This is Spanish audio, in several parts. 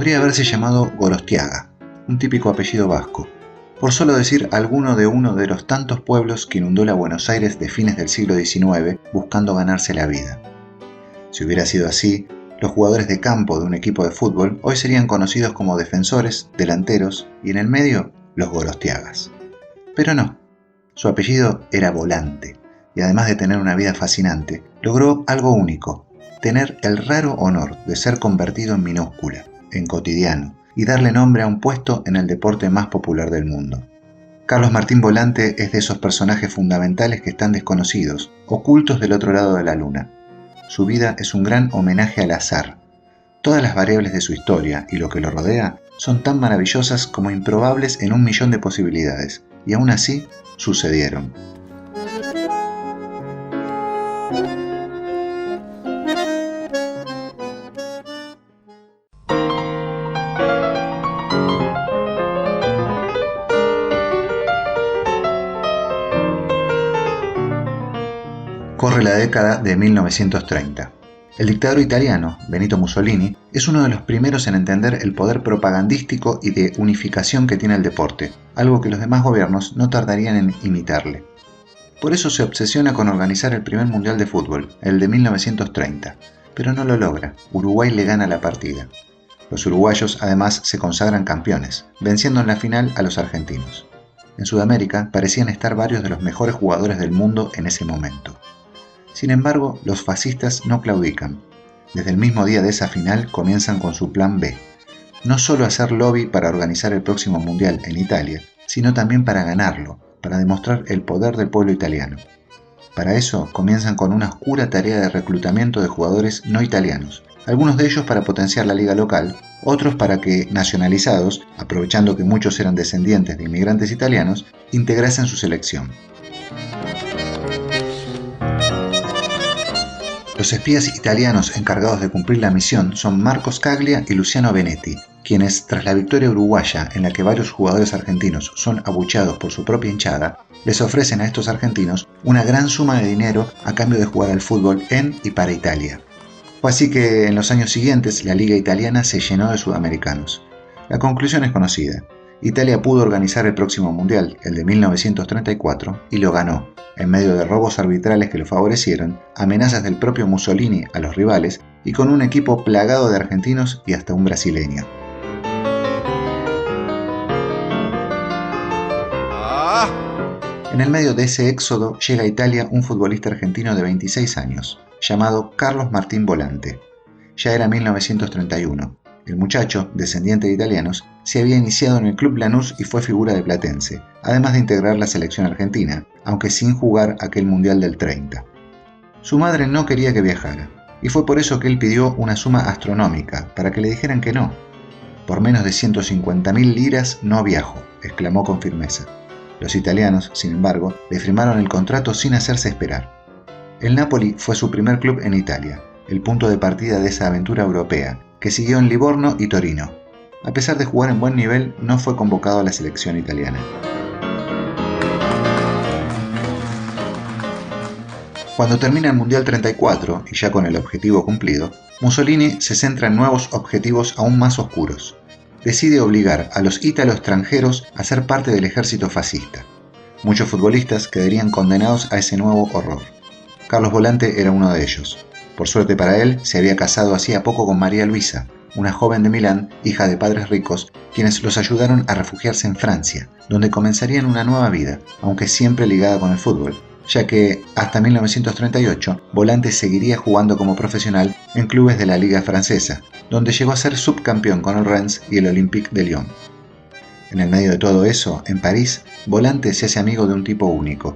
Podría haberse llamado Gorostiaga, un típico apellido vasco, por solo decir alguno de uno de los tantos pueblos que inundó la Buenos Aires de fines del siglo XIX buscando ganarse la vida. Si hubiera sido así, los jugadores de campo de un equipo de fútbol hoy serían conocidos como defensores, delanteros y en el medio, los Gorostiagas. Pero no, su apellido era Volante, y además de tener una vida fascinante, logró algo único, tener el raro honor de ser convertido en minúscula, en cotidiano, y darle nombre a un puesto en el deporte más popular del mundo. Carlos Martín Volante es de esos personajes fundamentales que están desconocidos, ocultos del otro lado de la luna. Su vida es un gran homenaje al azar. Todas las variables de su historia y lo que lo rodea son tan maravillosas como improbables en un millón de posibilidades, y aún así sucedieron. Corre la década de 1930. El dictador italiano, Benito Mussolini, es uno de los primeros en entender el poder propagandístico y de unificación que tiene el deporte, algo que los demás gobiernos no tardarían en imitarle. Por eso se obsesiona con organizar el primer mundial de fútbol, el de 1930, pero no lo logra. Uruguay le gana la partida. Los uruguayos además se consagran campeones, venciendo en la final a los argentinos. En Sudamérica parecían estar varios de los mejores jugadores del mundo en ese momento. Sin embargo, los fascistas no claudican. Desde el mismo día de esa final comienzan con su plan B. No solo hacer lobby para organizar el próximo mundial en Italia, sino también para ganarlo, para demostrar el poder del pueblo italiano. Para eso comienzan con una oscura tarea de reclutamiento de jugadores no italianos, algunos de ellos para potenciar la liga local, otros para que, nacionalizados, aprovechando que muchos eran descendientes de inmigrantes italianos, integrasen su selección. Los espías italianos encargados de cumplir la misión son Marco Scaglia y Luciano Benetti, quienes, tras la victoria uruguaya en la que varios jugadores argentinos son abucheados por su propia hinchada, les ofrecen a estos argentinos una gran suma de dinero a cambio de jugar al fútbol en y para Italia. Fue así que en los años siguientes la liga italiana se llenó de sudamericanos. La conclusión es conocida. Italia pudo organizar el próximo mundial, el de 1934, y lo ganó, en medio de robos arbitrales que lo favorecieron, amenazas del propio Mussolini a los rivales y con un equipo plagado de argentinos y hasta un brasileño. En el medio de ese éxodo llega a Italia un futbolista argentino de 26 años, llamado Carlos Martín Volante. Ya era 1931. El muchacho, descendiente de italianos, se había iniciado en el Club Lanús y fue figura de Platense, además de integrar la selección argentina, aunque sin jugar aquel Mundial del 30. Su madre no quería que viajara, y fue por eso que él pidió una suma astronómica, para que le dijeran que no. Por menos de 150.000 liras no viajo, exclamó con firmeza. Los italianos, sin embargo, le firmaron el contrato sin hacerse esperar. El Napoli fue su primer club en Italia, el punto de partida de esa aventura europea, que siguió en Livorno y Torino. A pesar de jugar en buen nivel, no fue convocado a la selección italiana. Cuando termina el Mundial 34, y ya con el objetivo cumplido, Mussolini se centra en nuevos objetivos aún más oscuros. Decide obligar a los ítalo-extranjeros a ser parte del ejército fascista. Muchos futbolistas quedarían condenados a ese nuevo horror. Carlos Volante era uno de ellos. Por suerte para él, se había casado hacía poco con María Luisa, una joven de Milán, hija de padres ricos, quienes los ayudaron a refugiarse en Francia, donde comenzarían una nueva vida, aunque siempre ligada con el fútbol, ya que, hasta 1938, Volante seguiría jugando como profesional en clubes de la Liga Francesa, donde llegó a ser subcampeón con el Rennes y el Olympique de Lyon. En el medio de todo eso, en París, Volante se hace amigo de un tipo único.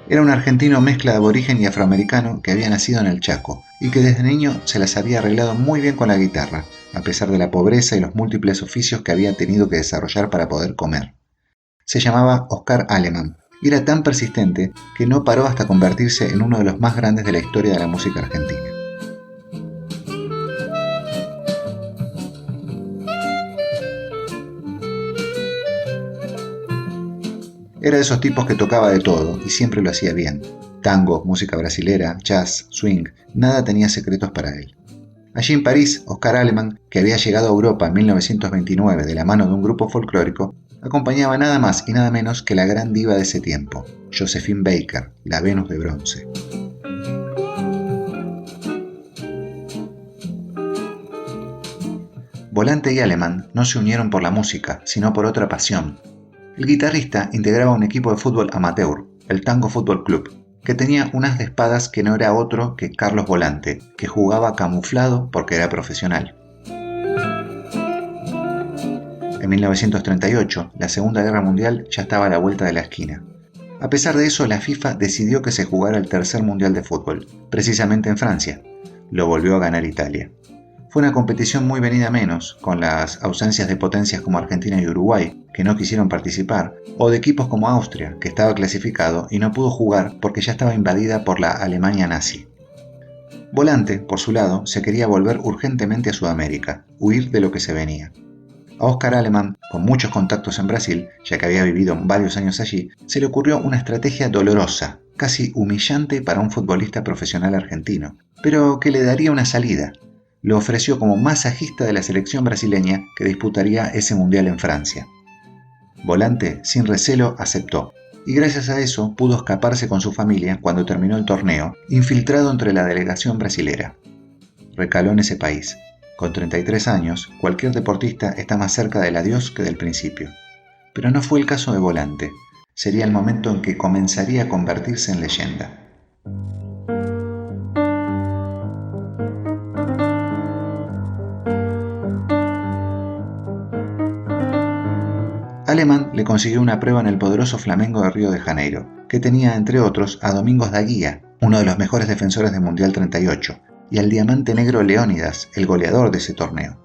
Era un argentino mezcla de aborigen y afroamericano que había nacido en el Chaco y que desde niño se las había arreglado muy bien con la guitarra, a pesar de la pobreza y los múltiples oficios que había tenido que desarrollar para poder comer. Se llamaba Oscar Aleman y era tan persistente que no paró hasta convertirse en uno de los más grandes de la historia de la música argentina. Era de esos tipos que tocaba de todo y siempre lo hacía bien. Tango, música brasilera, jazz, swing, nada tenía secretos para él. Allí en París, Oscar Aleman, que había llegado a Europa en 1929 de la mano de un grupo folclórico, acompañaba nada más y nada menos que la gran diva de ese tiempo, Josephine Baker, la Venus de bronce. Volante y Aleman no se unieron por la música, sino por otra pasión. El guitarrista integraba un equipo de fútbol amateur, el Tango Fútbol Club, que tenía un as de espadas que no era otro que Carlos Volante, que jugaba camuflado porque era profesional. En 1938, la Segunda Guerra Mundial ya estaba a la vuelta de la esquina. A pesar de eso, la FIFA decidió que se jugara el tercer Mundial de Fútbol, precisamente en Francia. Lo volvió a ganar Italia. Fue una competición muy venida menos, con las ausencias de potencias como Argentina y Uruguay, que no quisieron participar, o de equipos como Austria, que estaba clasificado y no pudo jugar porque ya estaba invadida por la Alemania nazi. Volante, por su lado, se quería volver urgentemente a Sudamérica, huir de lo que se venía. A Oscar Aleman, con muchos contactos en Brasil, ya que había vivido varios años allí, se le ocurrió una estrategia dolorosa, casi humillante para un futbolista profesional argentino, pero que le daría una salida. Lo ofreció como masajista de la selección brasileña que disputaría ese mundial en Francia. Volante, sin recelo, aceptó, y gracias a eso pudo escaparse con su familia cuando terminó el torneo, infiltrado entre la delegación brasilera. Recaló en ese país. Con 33 años, cualquier deportista está más cerca del adiós que del principio. Pero no fue el caso de Volante. Sería el momento en que comenzaría a convertirse en leyenda. Aleman le consiguió una prueba en el poderoso Flamengo de Río de Janeiro, que tenía entre otros a Domingos da Guia, uno de los mejores defensores del Mundial 38, y al diamante negro Leónidas, el goleador de ese torneo.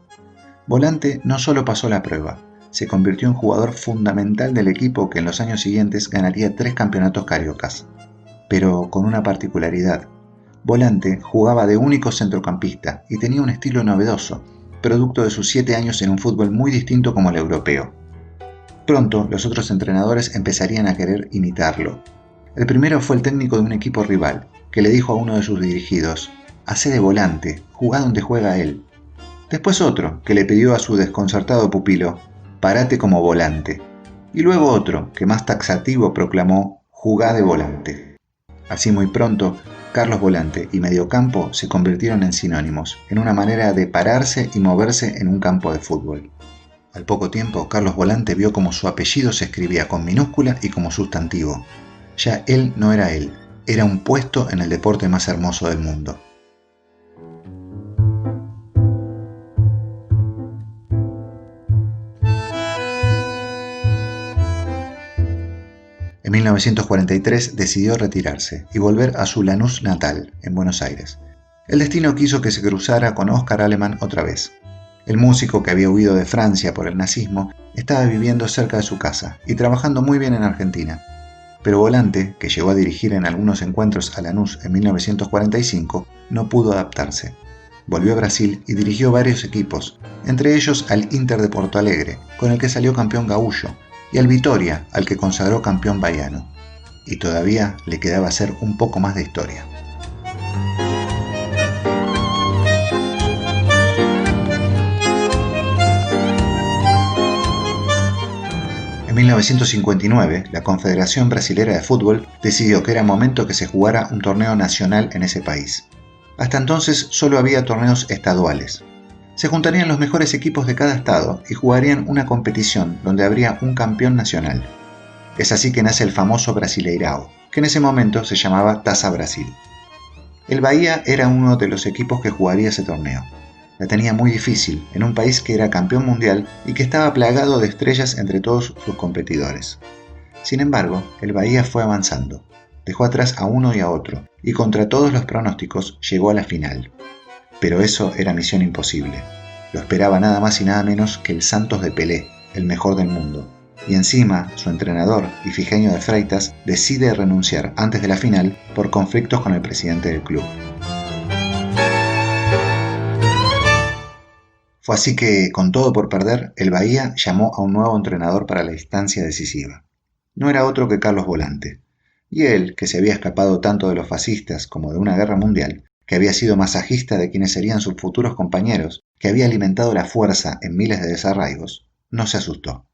Volante no solo pasó la prueba, se convirtió en jugador fundamental del equipo que en los años siguientes ganaría 3 campeonatos cariocas. Pero con una particularidad. Volante jugaba de único centrocampista y tenía un estilo novedoso, producto de sus 7 años en un fútbol muy distinto como el europeo. Pronto los otros entrenadores empezarían a querer imitarlo. El primero fue el técnico de un equipo rival, que le dijo a uno de sus dirigidos: «Hacé de volante, jugá donde juega él». Después otro, que le pidió a su desconcertado pupilo: «Parate como volante». Y luego otro, que más taxativo proclamó: «Jugá de volante». Así muy pronto, Carlos Volante y mediocampo se convirtieron en sinónimos, en una manera de pararse y moverse en un campo de fútbol. Al poco tiempo, Carlos Volante vio como su apellido se escribía con minúscula y como sustantivo. Ya él no era él, era un puesto en el deporte más hermoso del mundo. En 1943 decidió retirarse y volver a su Lanús natal, en Buenos Aires. El destino quiso que se cruzara con Oscar Aleman otra vez. El músico que había huido de Francia por el nazismo estaba viviendo cerca de su casa y trabajando muy bien en Argentina. Pero Volante, que llegó a dirigir en algunos encuentros a Lanús en 1945, no pudo adaptarse. Volvió a Brasil y dirigió varios equipos, entre ellos al Inter de Porto Alegre, con el que salió campeón gaúcho, y al Vitória, al que consagró campeón baiano. Y todavía le quedaba hacer un poco más de historia. En 1959, la Confederación Brasilera de Fútbol decidió que era momento que se jugara un torneo nacional en ese país. Hasta entonces solo había torneos estaduales. Se juntarían los mejores equipos de cada estado y jugarían una competición donde habría un campeón nacional. Es así que nace el famoso Brasileirao, que en ese momento se llamaba Taça Brasil. El Bahía era uno de los equipos que jugaría ese torneo. La tenía muy difícil en un país que era campeón mundial y que estaba plagado de estrellas entre todos sus competidores. Sin embargo, el Bahía fue avanzando. Dejó atrás a uno y a otro, y contra todos los pronósticos llegó a la final. Pero eso era misión imposible. Lo esperaba nada más y nada menos que el Santos de Pelé, el mejor del mundo. Y encima, su entrenador, Ifigênio de Freitas, decide renunciar antes de la final por conflictos con el presidente del club. Fue así que, con todo por perder, el Bahía llamó a un nuevo entrenador para la instancia decisiva. No era otro que Carlos Volante. Y él, que se había escapado tanto de los fascistas como de una guerra mundial, que había sido masajista de quienes serían sus futuros compañeros, que había alimentado la fuerza en miles de desarraigos, no se asustó.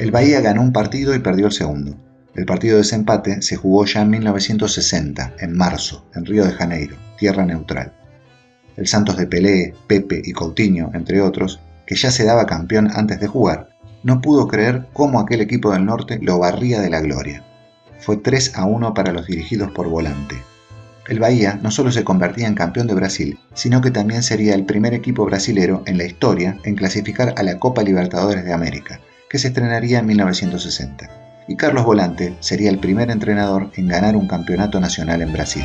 El Bahía ganó un partido y perdió el segundo. El partido de desempate se jugó ya en 1960, en marzo, en Río de Janeiro, tierra neutral. El Santos de Pelé, Pepe y Coutinho, entre otros, que ya se daba campeón antes de jugar, no pudo creer cómo aquel equipo del norte lo barría de la gloria. Fue 3-1 para los dirigidos por Volante. El Bahía no solo se convertía en campeón de Brasil, sino que también sería el primer equipo brasilero en la historia en clasificar a la Copa Libertadores de América, que se estrenaría en 1960. Y Carlos Volante sería el primer entrenador en ganar un campeonato nacional en Brasil.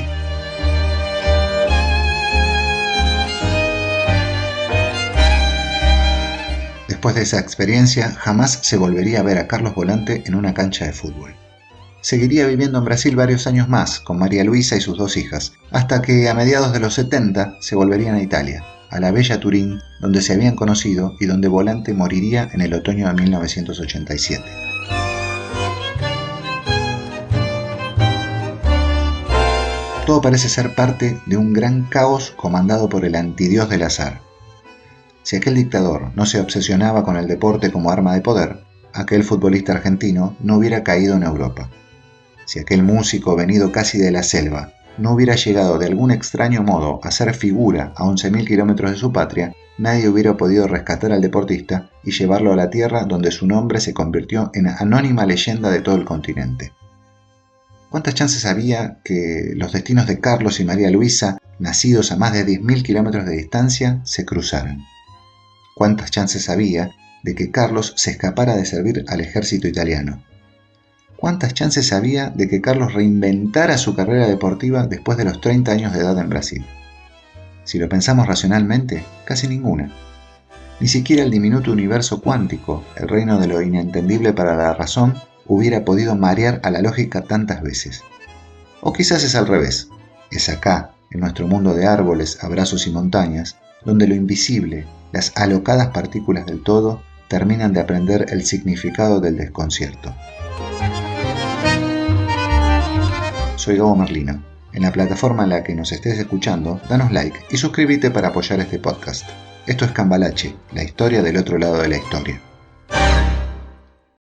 Después de esa experiencia, jamás se volvería a ver a Carlos Volante en una cancha de fútbol. Seguiría viviendo en Brasil varios años más, con María Luisa y sus 2 hijas, hasta que a mediados de los 70 se volverían a Italia, a la bella Turín, donde se habían conocido y donde Volante moriría en el otoño de 1987. Todo parece ser parte de un gran caos comandado por el antidios del azar. Si aquel dictador no se obsesionaba con el deporte como arma de poder, aquel futbolista argentino no hubiera caído en Europa. Si aquel músico venido casi de la selva no hubiera llegado de algún extraño modo a ser figura a 11.000 kilómetros de su patria, nadie hubiera podido rescatar al deportista y llevarlo a la tierra donde su nombre se convirtió en anónima leyenda de todo el continente. ¿Cuántas chances había que los destinos de Carlos y María Luisa, nacidos a más de 10.000 kilómetros de distancia, se cruzaran? ¿Cuántas chances había de que Carlos se escapara de servir al ejército italiano? ¿Cuántas chances había de que Carlos reinventara su carrera deportiva después de los 30 años de edad en Brasil? Si lo pensamos racionalmente, casi ninguna. Ni siquiera el diminuto universo cuántico, el reino de lo inentendible para la razón, hubiera podido marear a la lógica tantas veces. O quizás es al revés. Es acá, en nuestro mundo de árboles, abrazos y montañas, donde lo invisible, las alocadas partículas del todo, terminan de aprender el significado del desconcierto. Soy Gabo Merlino. En la plataforma en la que nos estés escuchando, danos like y suscríbete para apoyar este podcast. Esto es Cambalache, la historia del otro lado de la historia.